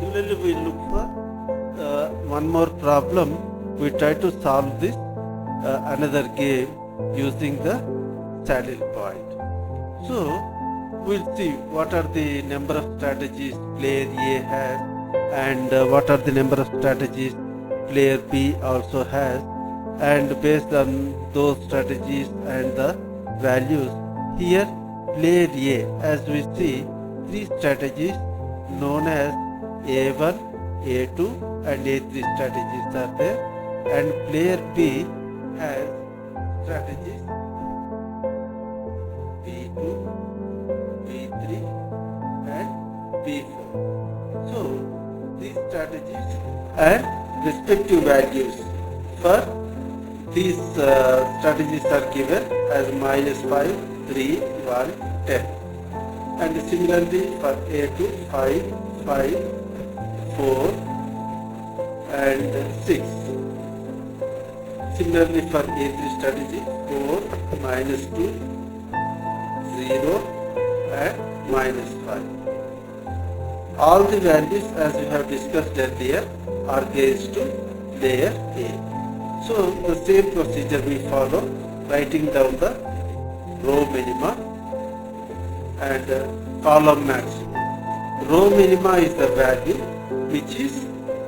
Similarly, we look for one more problem. We try to solve this another game using the saddle point. So we'll see what are the number of strategies player A has and what are the number of strategies player B also has, and based on those strategies and the values here, player A, as we see, three strategies known as A1, A2 and A3 strategies are there, and player B has strategies B2, B3 and B4. So these strategies and respective values for these strategies are given as -5, 3, 1, 10. And similarly for A2, 5, 5, 4 and 6. Similarly for A3 strategy, 4, -2, 0 and -5. All the values, as we have discussed earlier, are given to player A. So the same procedure we follow, writing down the row minima and column maximum. Row minima is the value which is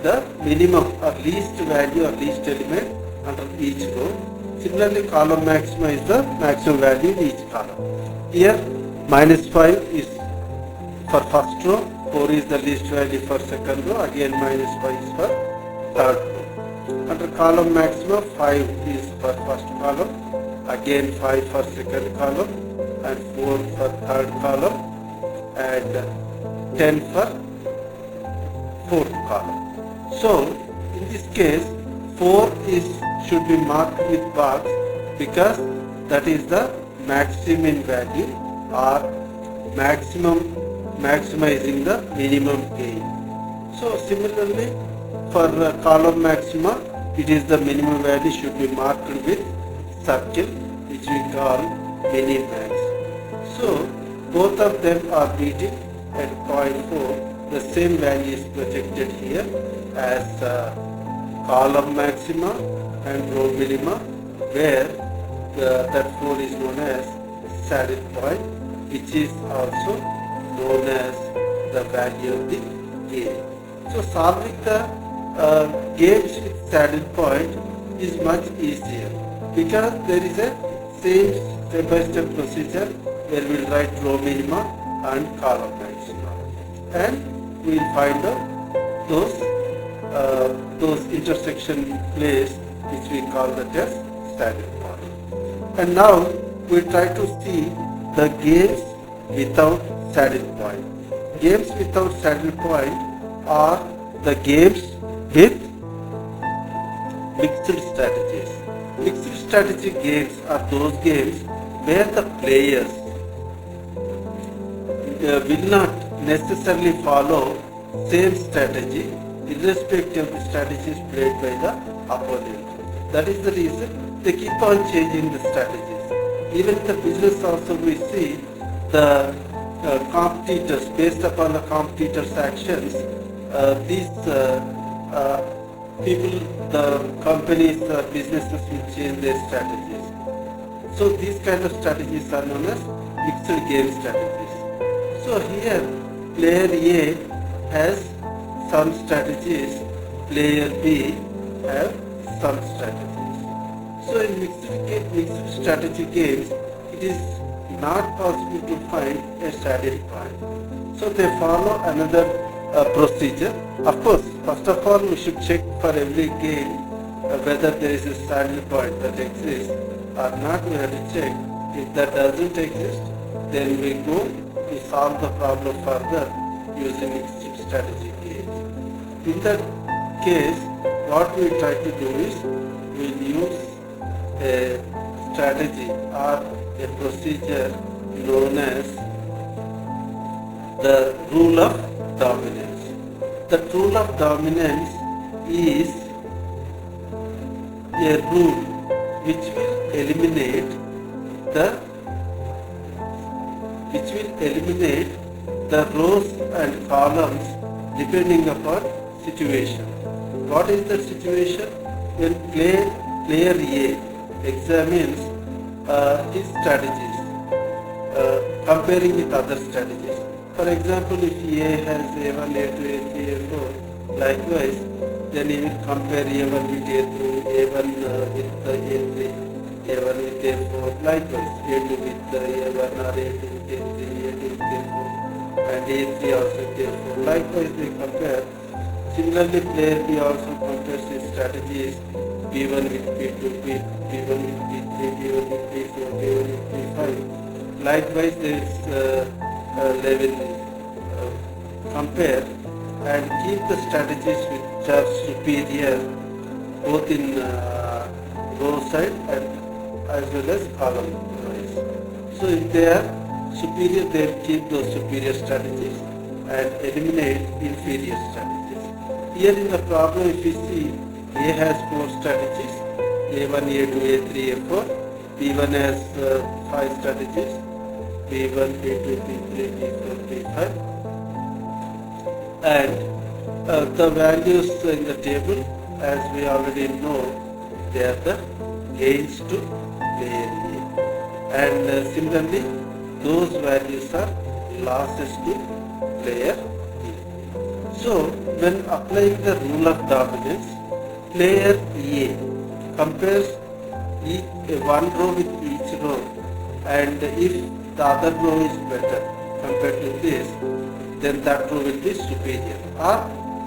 the minimum or least value or least element under each row. Similarly, column maxima is the maximum value in each column. Here -5 is for first row, 4 is the least value for second row, again -5 is for third row. Under column maxima, 5 is for first column, again 5 for second column and 4 for third column and 10 for fourth column. So in this case, 4 should be marked with box because that is the maximum value or maximizing the minimum gain. So similarly for column maxima, it is the minimum value should be marked with circle which we call minimax. So both of them are meeting at point 4. The same value is projected here as column maxima and row minima, where that 4 is known as saddle point, which is also known as the value of the game. So solving the games with saddle point is much easier because there is a same step-by-step procedure where we will write row minima and column maxima, and we will find out those intersection place which we call that as saddle point. And now we try to see the games without saddle point. Games without saddle point are the games with mixed strategies. Mixed strategy games are those games where the players will not necessarily follow same strategy irrespective of the strategies played by the opponent. That is the reason they keep on changing the strategies. Even in the business also we see the competitors, based upon the competitors' actions, these people, the companies, businesses will change their strategies. So these kind of strategies are known as mixed game strategies. So here player A has some strategies, player B have some strategies. So in mixed strategy games, it is not possible to find a saddle point. So they follow another procedure. Of course, first of all, we should check for every game whether there is a saddle point that exists or not. We have to check. If that doesn't exist, then we go to solve the problem further using mixed strategy games. In that case, what we try to do is we use a strategy or a procedure known as the rule of dominance. The rule of dominance is a rule which will eliminate the which will eliminate the rows and columns depending upon situation. What is the situation? When player A examines his strategies, comparing with other strategies. For example, if A has A1, A2, A3, A4, likewise, then he will compare A1 with A2, A1 with A3, A1 with A4, likewise, A2 with A1 or A2 with A3, A2 with A4, and A3 also with A4. Likewise, they compare. Similarly, player B also compares his strategies B1 with B2, B1 with B3, B1 with B4, B1 with B5. Likewise, they will compare and keep the strategies which are superior both in row side and as well as column wise. So if they are superior, they will keep those superior strategies and eliminate inferior strategies. Here in the problem, if you see, A has 4 strategies, A1, A2, A3, A4. B1 has 5 strategies, B1, B2, B3, B4, B5. And the values in the table, as we already know, they are the gains to player A. And similarly, those values are losses to player B. So, when applying the rule of dominance, player A compares one row with each row, and if the other row is better compared to this, then that row will be superior. Or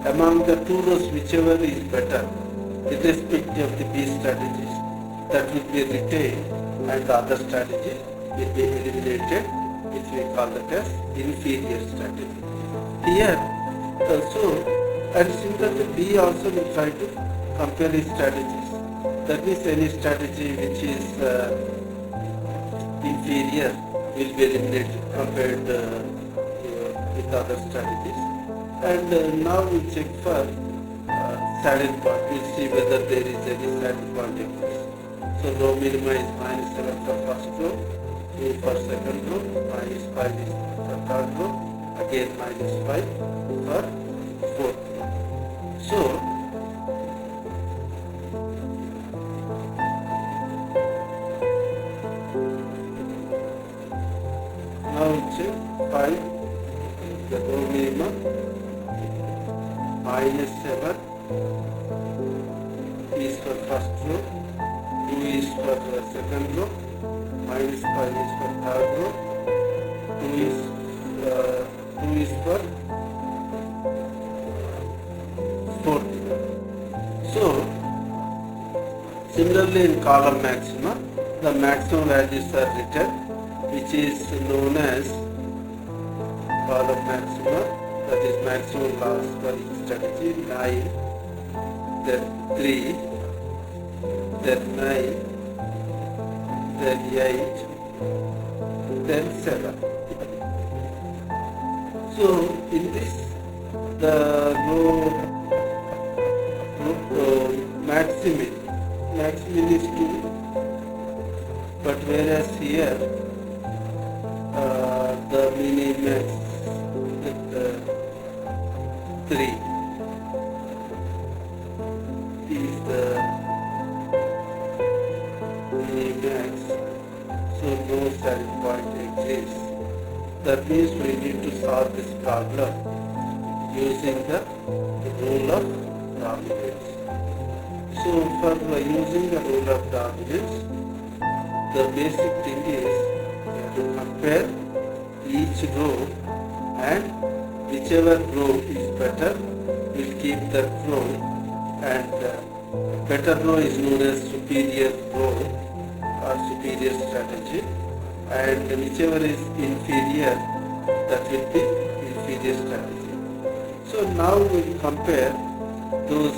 among the 2 rows, whichever is better, irrespective of the B strategies, that will be retained and the other strategy will be eliminated, which we call that as inferior strategy. Here, and similarly B also will try to compare his strategies. That means any strategy which is inferior will be eliminated compared with other strategies. And now we check for saddle point. We'll see whether there is any saddle point exists. So row minima is -7 for first row, 2 for second row, -5 is for third row, again -5 for fourth row. So now we check 5, the row minima, -7 is for first row, 2 is for second row, -5 is for third row, 2 is for fourth row. So similarly in column maxima, the maximum values are written, which is known as column maxima, that is maximum loss for each strategy, 9, then 3, then 9, then 8, then 7. So in this, the maximin is 2, but whereas here the minimax with 3 is the minimax, so no saddle point exists. That means we need to solve this problem using the rule of dominance. So for using the rule of dominance, the basic thing is to compare each row, and whichever row is better, we'll keep that row, and better row is known as superior row or superior strategy, and whichever is inferior, that will be inferior strategy. So now we'll compare those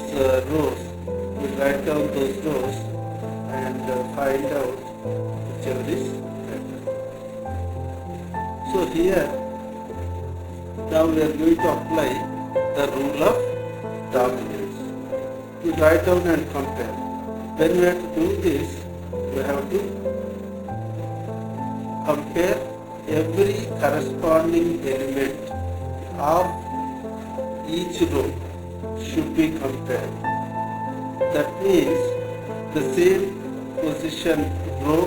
rows, we'll write down those rows and find out whichever is better. So here, now we are going to apply the rule of dominance. We write down and compare. When we have to do this, we have to compare every corresponding element of each row should be compared. That means the same position row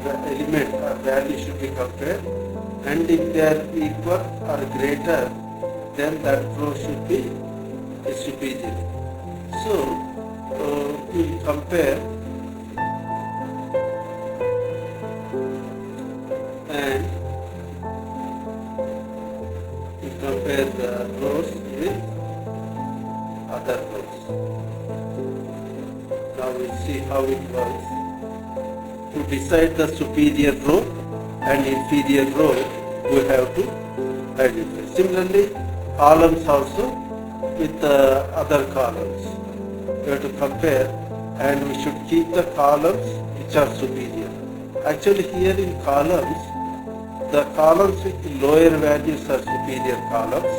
the element or value should be compared, and if they are equal or greater, then that row should be superior. So we compare and we compare the rows with other rows. Now we'll see how it works. To decide the superior row and inferior row, we have to identify. Similarly, columns also with other columns. We have to compare, and we should keep the columns which are superior. Actually, here in columns, the columns with lower values are superior columns.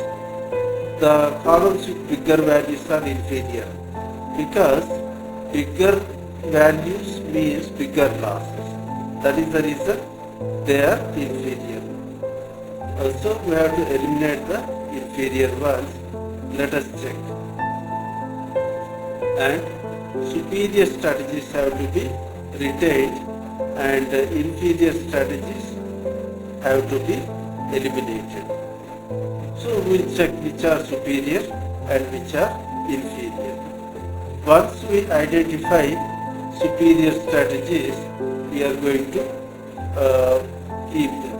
The columns with bigger values are inferior, because bigger values means bigger losses. That is the reason they are inferior. Also, we have to eliminate the inferior ones. Let us check. And superior strategies have to be retained, and inferior strategies have to be eliminated. So we'll check which are superior and which are inferior. Once we identify superior strategies, we are going to keep them,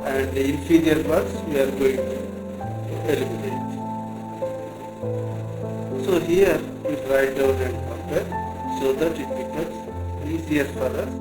and the inferior ones we are going to eliminate. So here we write down and compare so that it becomes easier for us